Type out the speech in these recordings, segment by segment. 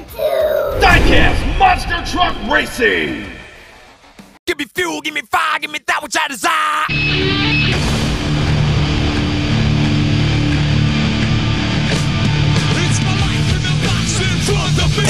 Diecast Monster Truck Racing! Give me fuel, give me fire, give me that which I desire! It's my life in the box in front of me!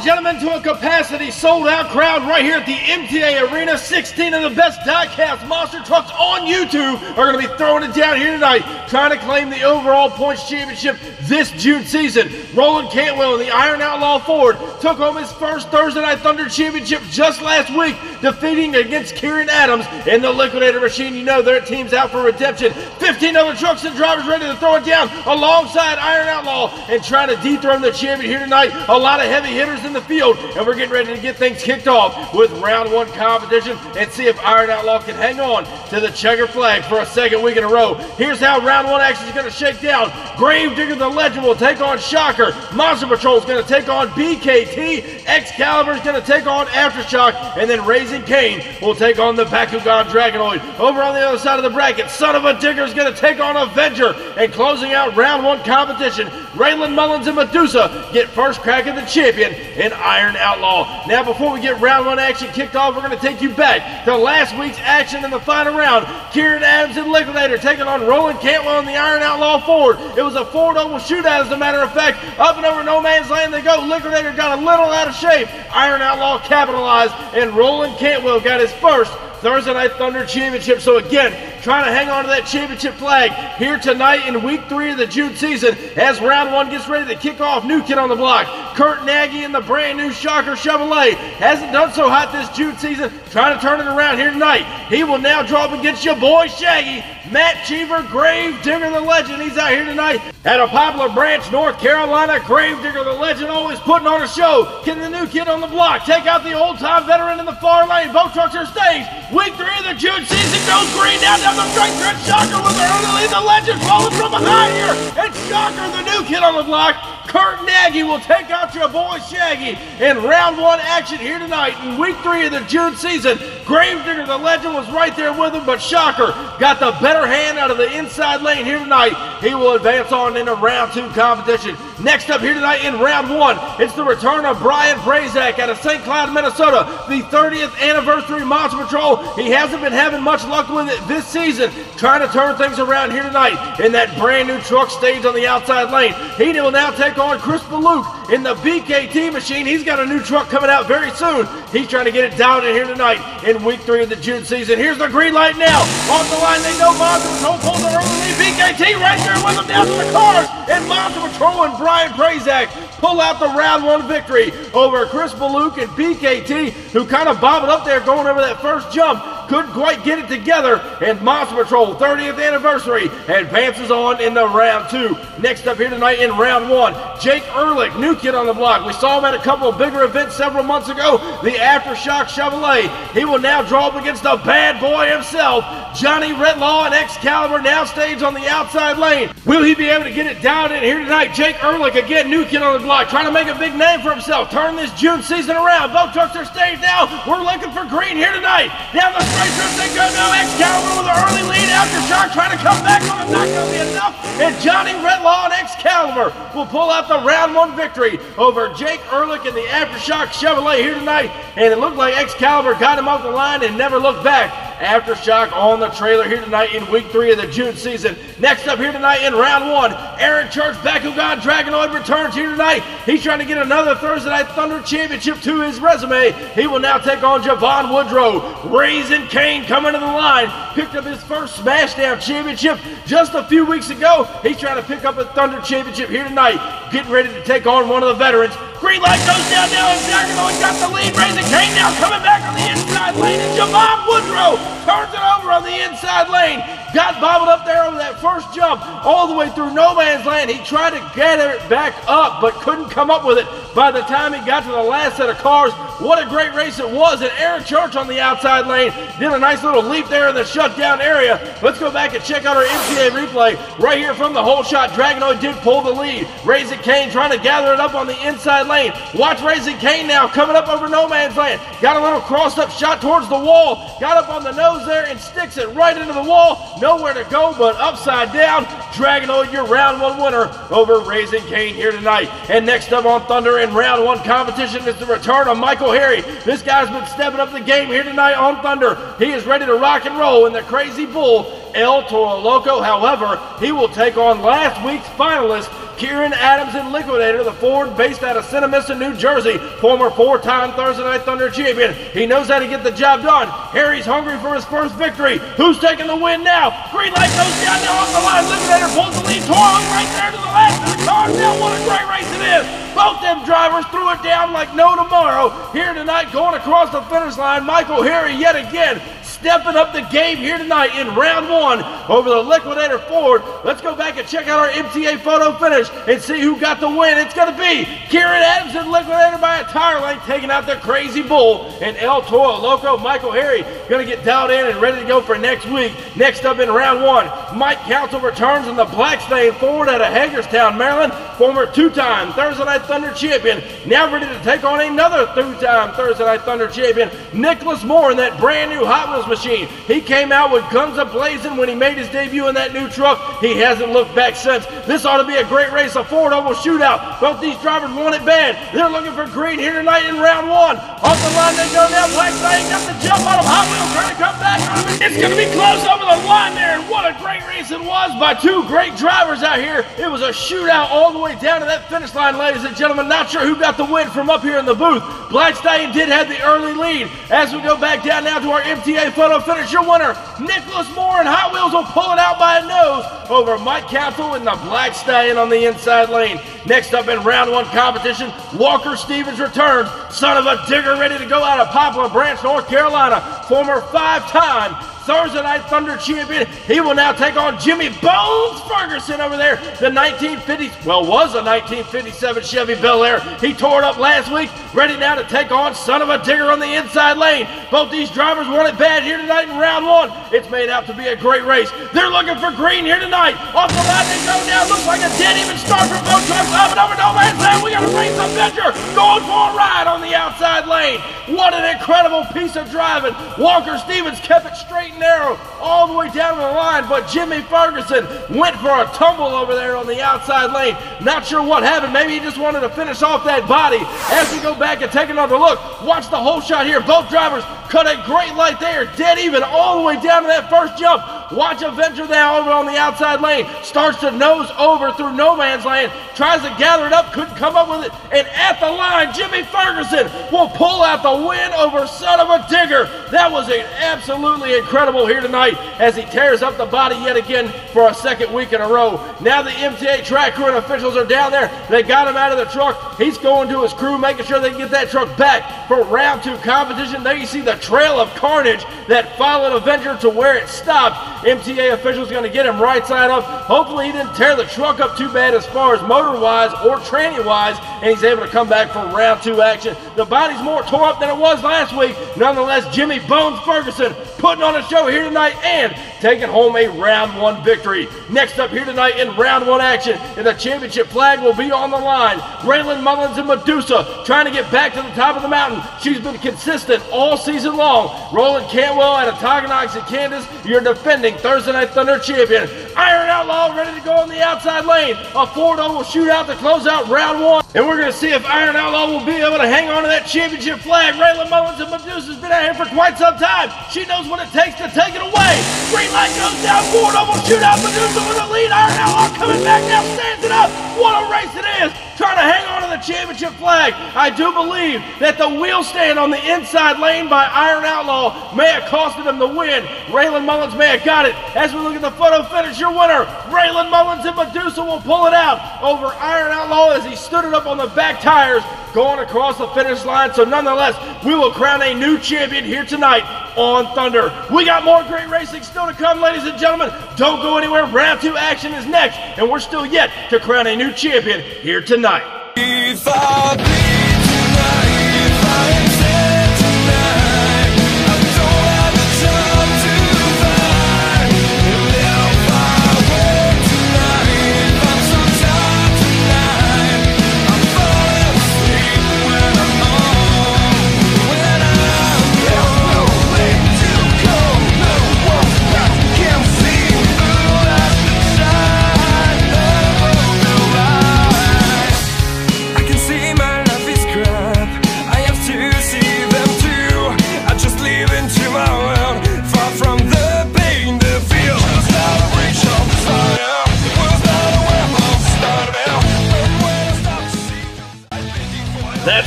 Gentlemen, to a capacity sold-out crowd right here at the MTA Arena. 16 of the best diecast monster trucks on YouTube are going to be throwing it down here tonight, trying to claim the overall points championship this June season. Roland Cantwell and the Iron Outlaw Ford took home his first Thursday Night Thunder championship just last week, defeating against Kieran Adams in the Liquidator machine. You know their team's out for redemption. 15 other trucks and drivers ready to throw it down alongside Iron Outlaw and trying to dethrone the champion here tonight. A lot of heavy hitters in the field, and we're getting ready to get things kicked off with round one competition and see if Iron Outlaw can hang on to the checker flag for a second week in a row. Here's how round one action is going to shake down. Grave Digger the Legend will take on Shocker. Monster Patrol is going to take on BKT. Excalibur is going to take on Aftershock, and then Raising Cain will take on the Bakugan Dragonoid. Over on the other side of the bracket, Son of a Digger is going to take on Avenger, and closing out round one competition, Raylan Mullins and Madusa get first crack at the champion in Iron Outlaw. Now, before we get round one action kicked off, we're going to take you back to last week's action in the final round. Kieran Adams and Liquidator taking on Roland Cantwell and the Iron Outlaw Ford. It was a 4-double shootout, as a matter of fact. Up and over no man's land they go. Liquidator got a little out of shape. Iron Outlaw capitalized, and Roland Cantwell got his first Thursday Night Thunder Championship. So again, trying to hang on to that championship flag here tonight in week 3 of the June season as round one gets ready to kick off. New kid on the block, Kurt Nagy in the brand new Shocker Chevrolet. Hasn't done so hot this June season, trying to turn it around here tonight. He will now draw up against your boy Shaggy, Matt Cheever, Grave Digger the Legend. He's out here tonight at a Poplar Branch, North Carolina. Grave Digger the Legend always putting on a show. Can the new kid on the block take out the old-time veteran in the far lane? Both trucks are staged. Week 3 of the June season goes green down the straight stretch. Shocker with the early lead. The Legend falling from behind here. And Shocker, the new kid on the block, Kurt Nagy will take out your boy Shaggy in round one action here tonight in week 3 of the June season. Grave Digger the Legend was right there with him, but Shocker got the better hand out of the inside lane here tonight. He will advance on into round 2 competition. Next up here tonight in round 1, it's the return of Brian Prazak out of St. Cloud, Minnesota. The 30th anniversary Monster Patrol. He hasn't been having much luck with it this season, trying to turn things around here tonight in that brand new truck stage on the outside lane. He will now take on Chris Baluk in the BKT machine. He's got a new truck coming out very soon. He's trying to get it down in here tonight in week 3 of the June season. Here's the green light now. Off the line, they know Monster Patrol pulls the early lead. BKT right there with them down to the cars. And Monster Patrol and Brian Prazak pull out the round 1 victory over Chris Baluk and BKT, who kind of bobbled up there going over that first jump. Couldn't quite get it together, and Monster Patrol 30th anniversary advances on into round 2. Next up here tonight in round 1, Jake Ehrlich, new kid on the block. We saw him at a couple of bigger events several months ago, the Aftershock Chevrolet. He will now draw up against the bad boy himself, Johnny Retlaw and Excalibur, now staged on the outside lane. Will he be able to get it down in here tonight? Jake Ehrlich, again, new kid on the block, trying to make a big name for himself, turn this June season around. Both trucks are staged now. We're looking for green here tonight. Down the straight trip they go now. Excalibur with an early lead. Aftershock trying to come back, but it's not going to be enough. And Johnny Retlaw and Excalibur will pull out the round 1 victory over Jake Ehrlich and the Aftershock Chevrolet here tonight. And it looked like Excalibur got him off the line and never looked back. Aftershock on the trailer here tonight in week 3 of the June season. Next up here tonight in round 1, Aaron Church Bakugan Dragonoid returns here tonight. He's trying to get another Thursday Night Thunder championship to his resume. He will now take on Javon Woodrow. Raising Cain coming to the line. Picked up his first Smashdown championship just a few weeks ago. He's trying to pick up a Thunder championship here tonight. Getting ready to take on one of the veterans. Green light goes down now, and Dragonoid got the lead. Raising Cain now coming back on the inside lane, and Javon Woodrow turns it over on the inside lane. Got bobbled up there over that first jump all the way through no man's land. He tried to get it back up, but couldn't come up with it. by the time he got to the last set of cars. What a great race it was, and Aaron Church on the outside lane did a nice little leap there in the shutdown area. Let's go back and check out our MTA replay right here from the whole shot. Dragonoid did pull the lead. Raising Cane trying to gather it up on the inside lane. Watch Raising Cane now coming up over no man's land. Got a little crossed up shot towards the wall. Got up on the nose there and sticks it right into the wall. Nowhere to go but upside down. Dragonoid, your round one winner over Raising Cane here tonight. And next up on Thunder in round one competition is the return of Michael Harry. This guy's been stepping up the game here tonight on Thunder. He is ready to rock and roll in the Crazy Bull El Toro Loco. However, he will take on last week's finalist, Kieran Adams in Liquidator, the Ford based out of Cinnamissa, New Jersey, former four-time Thursday Night Thunder champion. He knows how to get the job done. Harry's hungry for his first victory. Who's taking the win now? Green light goes down now off the line. Liquidator pulls the lead. Toro right there to the last of the car. Now what a great race it is. Both them drivers threw it down like no tomorrow. Here tonight going across the finish line, Michael Harry yet again stepping up the game here tonight in round one over the Liquidator Ford. Let's go back and check out our MTA photo finish and see who got the win. It's going to be Kieran Adams in Liquidator by a tire length, taking out the Crazy Bull. And El Toro Loco, Michael Harry, going to get dialed in and ready to go for next week. Next up in round one, Mike Council returns in the Black Stain Ford out of Hagerstown, Maryland. Former two-time Thursday Night Thunder champion, now ready to take on another two-time Thursday Night Thunder champion, Nicholas Moore, in that brand new Hot Wheels machine. He came out with guns a-blazing when he made his debut in that new truck. He hasn't looked back since. This ought to be a great race, a Ford Oval shootout. Both these drivers want it bad. They're looking for green here tonight in round one. Off the line they go now. Black Stain got the jump on him. Hot Wheels trying to come back. It's going to be close over the line there, and what a great race it was by two great drivers out here. It was a shootout all the way down to that finish line, ladies and gentlemen. Not sure who got the win from up here in the booth. Black Stallion did have the early lead. As we go back down now to our MTA photo finish, your winner, Nicholas Moore, and Hot Wheels will pull it out by a nose over Mike Council in the Black Stallion on the inside lane. Next up in round one competition, Walker Stevens returns. Son of a digger, ready to go out of Poplar Branch, North Carolina. Former five-time Thursday Night Thunder champion. He will now take on Jimmy Bones Ferguson over there. The 1957 Chevy Bel Air. He tore it up last week. Ready now to take on Son of a Digger on the inside lane. Both these drivers want it bad here tonight in round one. It's made out to be a great race. They're looking for green here tonight. Off the line they go now. Looks like a dead even start from both trucks. Up and over no man's land. We got a race Avenger going for a ride on the outside lane. What an incredible piece of driving. Walker Stevens kept it straight and narrow all the way down the line, but Jimmy Ferguson went for a tumble over there on the outside lane. Not sure what happened. Maybe he just wanted to finish off that body. As we go back and take another look, watch the whole shot here. Both drivers cut a great light there, dead even all the way down to that first jump. Watch Avenger now over on the outside lane. Starts to nose over through no man's land. Tries to gather it up, couldn't come up with it. And at the line, Jimmy Ferguson will pull out the win over Son of a Digger. That was absolutely incredible here tonight as he tears up the body yet again for a second week in a row. Now the MTA track crew and officials are down there. They got him out of the truck. He's going to his crew, making sure they can get that truck back for round two competition. There you see the trail of carnage that followed Avenger to where it stopped. MTA officials going to get him right side up. Hopefully he didn't tear the truck up too bad as far as motor-wise or tranny-wise, and he's able to come back for round two action. The body's more tore up than it was last week. Nonetheless, Jimmy Bones Ferguson putting on a show here tonight and taking home a round one victory. Next up here tonight in round one action, and the championship flag will be on the line. Raylan Mullins and Madusa trying to get back to the top of the mountain. She's been consistent all season long. Roland Cantwell out of Toganoxie, Kansas, your defending Thursday Night Thunder champion. Iron Outlaw ready to go on the outside lane. A Ford Oval shootout to close out round one. And we're going to see if Iron Outlaw will be able to hang on to that championship flag. Raylan Mullins and Madusa's been out here for quite some time. She knows what it takes to take it away. Green light goes down. Ford Oval shootout. Madusa with the lead. Iron Outlaw coming back now. Stands it up. What a race it is. Trying to hang on to the championship flag. I do believe that the wheel stand on the inside lane by Iron Outlaw may have costed him the win. Raylan Mullins may have got it. As we look at the photo finish, your winner, Raylan Mullins and Madusa will pull it out over Iron Outlaw as he stood it up on the back tires going across the finish line. So nonetheless, we will crown a new champion here tonight on Thunder. We got more great racing still to come, ladies and gentlemen. Don't go anywhere. Round two action is next, and we're still yet to crown a new champion here tonight.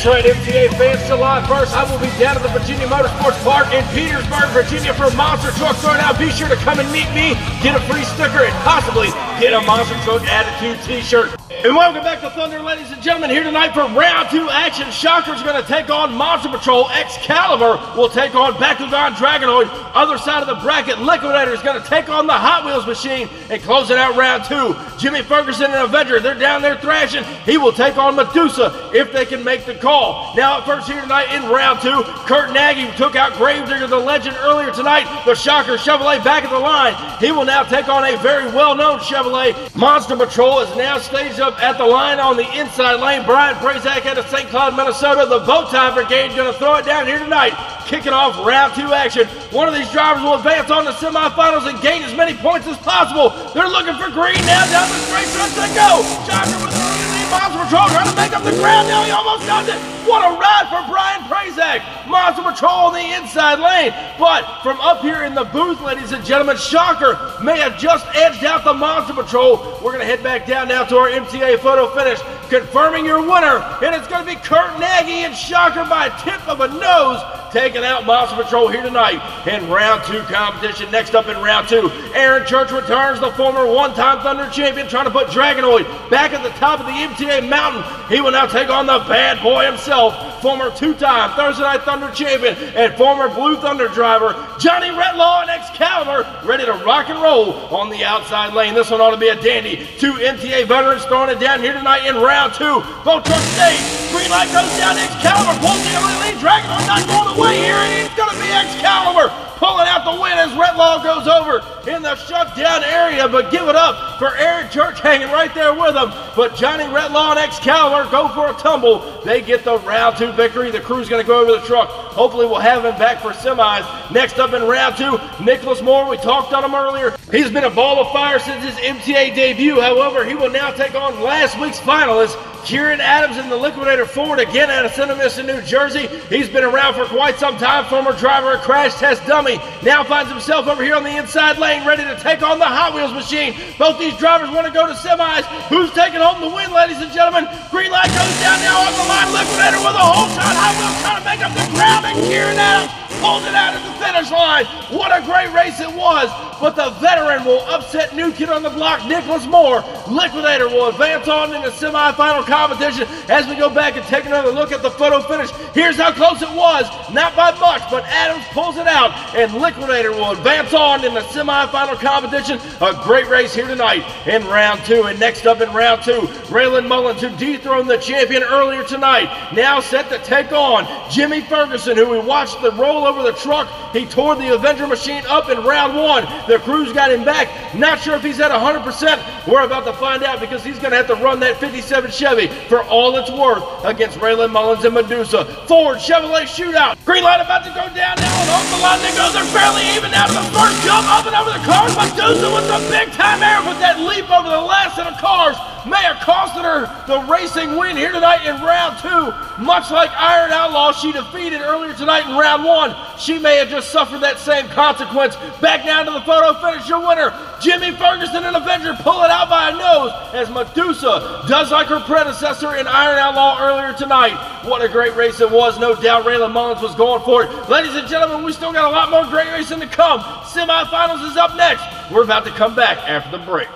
That's right, MTA fans, July 1st, I will be down at the Virginia Motorsports Park in Petersburg, Virginia for Monster Truck Throwdown. Be sure to come and meet me, get a free sticker, and possibly get a Monster Truck Attitude t-shirt. And welcome back to Thunder, ladies and gentlemen. Here tonight for round 2 action. Shocker's going to take on Monster Patrol. Excalibur will take on Bakugan Dragonoid. Other side of the bracket, Liquidator is going to take on the Hot Wheels machine and closing out round 2. Jimmy Ferguson and Avenger, they're down there thrashing. He will take on Madusa if they can make the call. Now at first here tonight in round 2, Kurt Nagy took out Gravedigger, the legend, earlier tonight. The Shocker Chevrolet back at the line. He will now take on a very well-known Chevrolet. Monster Patrol is now staged up at the line on the inside lane. Brian Prazak out of St. Cloud, Minnesota. The Bowtie Brigade going to throw it down here tonight. Kicking off round 2 action. One of these drivers will advance on the semifinals and gain as many points as possible. They're looking for green now down the straight stretch they go. Shocker with the lead. Monster Patrol trying to make up the ground. Now he almost does it. What a ride for Brian Prazak. Monster Patrol on the inside lane. But from up here in the booth, ladies and gentlemen, Shocker may have just edged out the Monster Patrol. We're going to head back down now to our MTA photo finish, confirming your winner. And it's going to be Kurt Nagy and Shocker by a tip of a nose, taking out Monster Patrol here tonight in round 2 competition. Next up in round 2, Aaron Church returns, the former one-time Thunder champion, trying to put Dragonoid back at the top of the MTA mountain. He will now take on the bad boy himself, former 2-time Thursday Night Thunder champion and former Blue Thunder driver, Johnny Retlaw and Excalibur, ready to rock and roll on the outside lane. This one ought to be a dandy. 2 MTA veterans throwing it down here tonight in round 2. Both trucks stay. Green light goes down. Excalibur pulls the early lead. Dragonoid not going away here, and it's going to be Excalibur pulling out the win as Retlaw goes over in the shutdown area, but give it up for Aaron Church hanging right there with him. But Johnny Retlaw and Excalibur go for a tumble. They get the round 2 victory. The crew's going to go over the truck. Hopefully we'll have him back for semis. Next up in round 2, Nicholas Moore. We talked on him earlier. He's been a ball of fire since his MTA debut. However, he will now take on last week's finalist, Kieran Adams in the Liquidator Ford, again out of Centerville, New Jersey. He's been around for quite some time, former driver of Crash Test Dummy. Now finds himself over here on the inside lane, ready to take on the Hot Wheels machine. Both these drivers want to go to semis. Who's taking home the win, ladies and gentlemen? Green light goes down now on the line. Liquidator with a whole shot. Hot Wheels trying to make up the ground, and Kieran Adams pulls it out at the finish line. What a great race it was, but the veteran will upset new kid on the block, Nicholas Moore. Liquidator will advance on in the semifinal competition as we go back and take another look at the photo finish. Here's how close it was, not by much, but Adams pulls it out, and Liquidator will advance on in the semifinal competition. A great race here tonight in round 2. And next up in round 2, Raylan Mullins, who dethroned the champion earlier tonight, now set to take on Jimmy Ferguson, who we watched the roll over the truck. He tore the Avenger machine up in round 1. The crew's got him back. Not sure if he's at 100%. We're about to find out, because he's going to have to run that 57 Chevy for all it's worth against Raylan Mullins and Madusa. Ford Chevrolet shootout. Green light about to go down now, and off the line they go. They're barely even out of the first jump, up and over the cars. Madusa with some big time air, but that leap over the last set of cars may have costed her the racing win here tonight in round 2. Much like Iron Outlaw, she defeated earlier tonight in round 1. She may have just suffered that same consequence. Back down to the photo finish, your winner, Jimmy Ferguson and Avenger pull it out by a nose as Madusa does like her predecessor in Iron Outlaw earlier tonight. What a great race it was. No doubt Raylan Mullins was going for it. Ladies and gentlemen, we still got a lot more great racing to come. Semifinals is up next. We're about to come back after the break.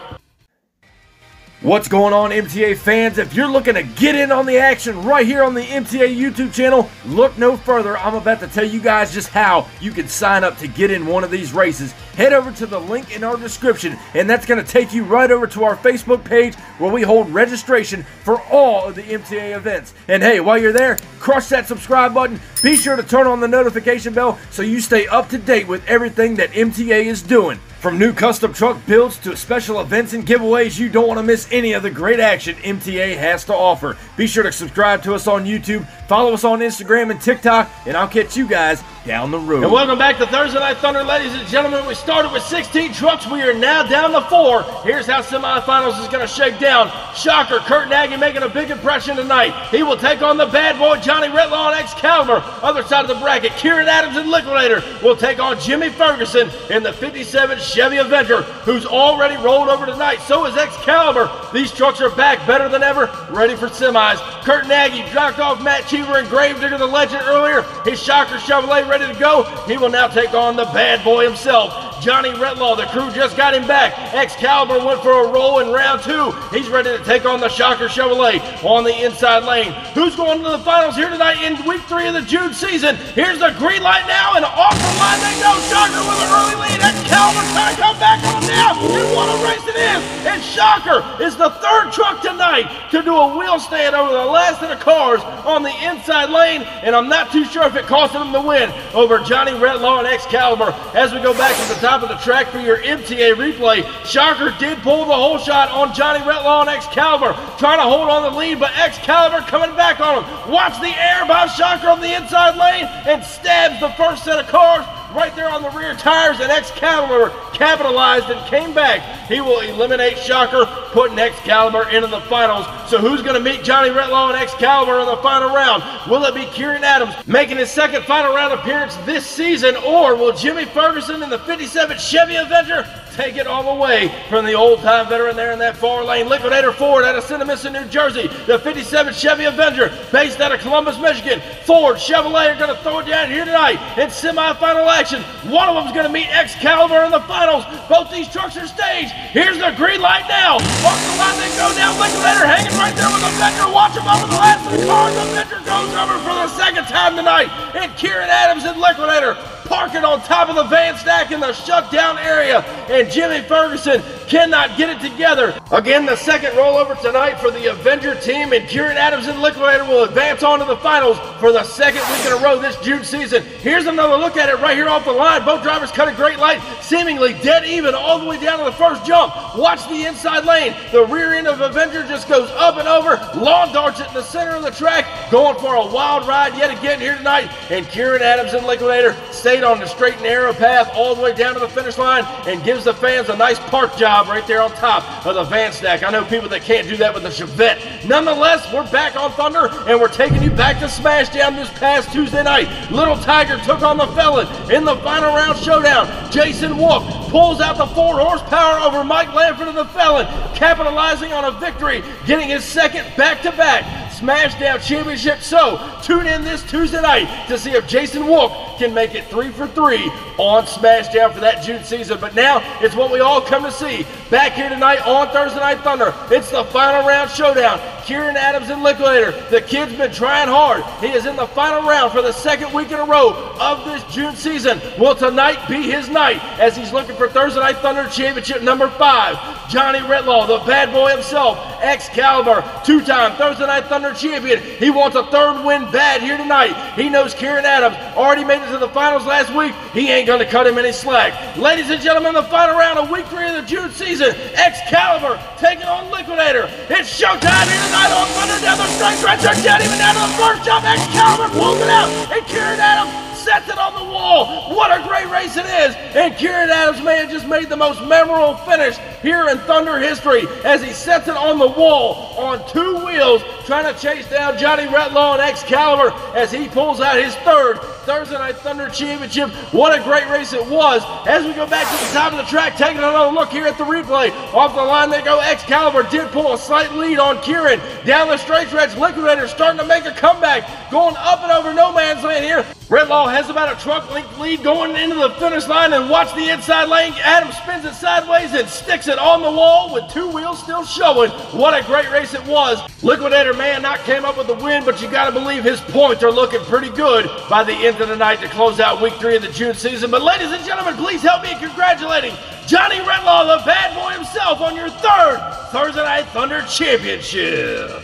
What's going on, MTA fans? If you're looking to get in on the action right here on the MTA YouTube channel, look no further. I'm about to tell you guys just how you can sign up to get in one of these races. Head over to the link in our description, and that's going to take you right over to our Facebook page where we hold registration for all of the MTA events. And hey, while you're there, crush that subscribe button. Be sure to turn on the notification bell so you stay up to date with everything that MTA is doing. From new custom truck builds to special events and giveaways, you don't want to miss any of the great action MTA has to offer. Be sure to subscribe to us on YouTube, follow us on Instagram and TikTok, and I'll catch you guys down the road. And welcome back to Thursday Night Thunder, ladies and gentlemen. We started with 16 trucks. We are now down to 4. Here's how semifinals is going to shake down. Shocker, Kurt Nagy making a big impression tonight. He will take on the bad boy Johnny Retlaw and Excalibur. Other side of the bracket, Kieran Adams and Liquidator will take on Jimmy Ferguson in the 57 Chevy Avenger, who's already rolled over tonight. So is Excalibur. These trucks are back better than ever, ready for semis. Kurt Nagy dropped off Matt Cheever and Grave Digger the Legend earlier. His Shocker Chevrolet ready to go. He will now take on the bad boy himself, Johnny Retlaw. The crew just got him back. Excalibur went for a roll in round 2. He's ready to take on the Shocker Chevrolet on the inside lane. Who's going to the finals here tonight in week 3 of the June season? Here's the green light now, and off the line they go. Shocker with an early lead. Excalibur trying to come back on now, and what a race it is. And Shocker is the 3rd truck tonight to do a wheel stand over the last of the cars on the inside lane, and I'm not too sure if it cost him the win over Johnny Retlaw and Excalibur. As we go back to the top of the track for your MTA replay, Shocker did pull the whole shot on Johnny Retlaw and Excalibur, trying to hold on the lead, but Excalibur coming back on him. Watch the air by Shocker on the inside lane and stabs the first set of cars right there on the rear tires, and Excalibur capitalized and came back. He will eliminate Shocker, putting Excalibur into the finals. So who's going to meet Johnny Retlaw and Excalibur in the final round? Will it be Kieran Adams making his 2nd final round appearance this season, or will Jimmy Ferguson in the 57 Chevy Avenger take it all the way from the old-time veteran there in that far lane? Liquidator Ford out of Cinnamon, New Jersey. The 57 Chevy Avenger based out of Columbus, Michigan. Ford, Chevrolet are going to throw it down here tonight in semifinal action. One of them is going to meet Excalibur in the finals. Both these trucks are staged. Here's the green light now. Off the line they go down. Liquidator hanging right there with Avenger. Watch him over the last of the cars. Avenger goes over for the 2nd time tonight. And Kieran Adams and Liquidator parking on top of the van stack in the shutdown area, and Jimmy Ferguson cannot get it together. Again, the 2nd rollover tonight for the Avenger team, and Kieran Adams and Liquidator will advance on to the finals for the 2nd week in a row this June season. Here's another look at it right here off the line. Both drivers cut a great light, seemingly dead even all the way down to the first jump. Watch the inside lane. The rear end of Avenger just goes up and over, lawn darts it in the center of the track, going for a wild ride yet again here tonight, and Kieran Adams and Liquidator stayed on the straight and narrow path all the way down to the finish line and gives the fans a nice park job right there on top of the van stack. I know people that can't do that with the Chevette. Nonetheless, we're back on Thunder, and we're taking you back to SmashDown this past Tuesday night. Little Tiger took on the Felon in the final round showdown. Jason Wolf pulls out the 4 horsepower over Mike Lanford of the Felon, capitalizing on a victory, getting his 2nd back-to-back SmashDown championship. So tune in this Tuesday night to see if Jason Wolf can make it 3 for 3 on SmashDown for that June season. But now it's what we all come to see back here tonight on Thursday Night Thunder. It's the final round showdown. Kieran Adams and Liquidator. The kid's been trying hard. He is in the final round for the 2nd week in a row of this June season. Will tonight be his night as he's looking for Thursday Night Thunder championship number 5? Johnny Retlaw, the bad boy himself, Excalibur, 2-time Thursday Night Thunder champion. He wants a 3rd win bad here tonight. He knows Kieran Adams already made it to the finals last week. He ain't going to cut him any slack. Ladies and gentlemen, the final round of week 3 of the June season. Excalibur taking on Liquidator. It's showtime here tonight on Thunder. Down the straight stretch. They're down even down to the first jump. Excalibur pulls it out, and Kieran Adams sets it on the wall. What a great race it is. And Kieran Adams may have just made the most memorable finish here in Thunder history as he sets it on the wall on 2 wheels, trying to chase down Johnny Retlaw and Excalibur as he pulls out his 3rd Thursday Night Thunder championship. What a great race it was. As we go back to the top of the track, taking another look here at the replay. Off the line they go. Excalibur did pull a slight lead on Kieran. Down the straight stretch, Liquidator starting to make a comeback, going up and over no man's land here. Retlaw has about a truck length lead going into the finish line, and watch the inside lane. Adams spins it sideways and sticks it on the wall with 2 wheels still showing. What a great race it was. Liquidator may have not came up with the win, but you got to believe his points are looking pretty good by the end of the night to close out week 3 of the June season. But ladies and gentlemen, please help me in congratulating Johnny Retlaw, the bad boy himself, on your 3rd Thursday Night Thunder championship.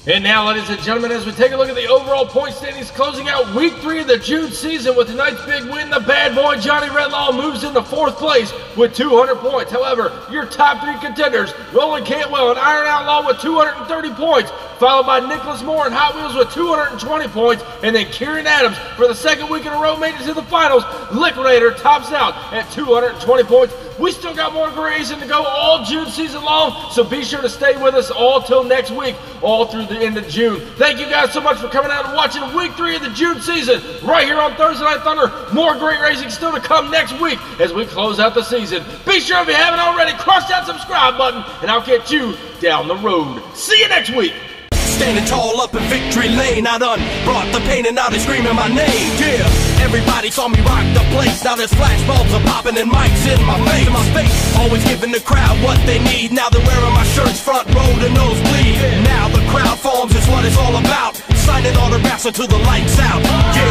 And now, ladies and gentlemen, as we take a look at the overall point standings closing out week 3 of the June season with tonight's big win, the bad boy Johnny Redlaw moves into 4th place with 200 points. However, your top 3 contenders, Roland Cantwell and Iron Outlaw with 230 points, followed by Nicholas Moore and Hot Wheels with 220 points, and then Kieran Adams for the 2nd week in a row made it to the finals. Liquidator tops out at 220 points. We still got more great racing to go all June season long, so be sure to stay with us all till next week, all through the end of June. Thank you guys so much for coming out and watching week 3 of the June season right here on Thursday Night Thunder. More great racing still to come next week as we close out the season. Be sure, if you haven't already, crush that subscribe button, and I'll catch you down the road. See you next week. Standing tall up in victory lane, I done brought the pain and now they screaming my name. Yeah, everybody saw me rock the place. Now there's flashbulbs are popping and mics in my face. Always giving the crowd what they need. Now they're wearing my shirts front row to nosebleed. Now the crowd forms is what it's all about. Signing autographs until the lights out. Yeah.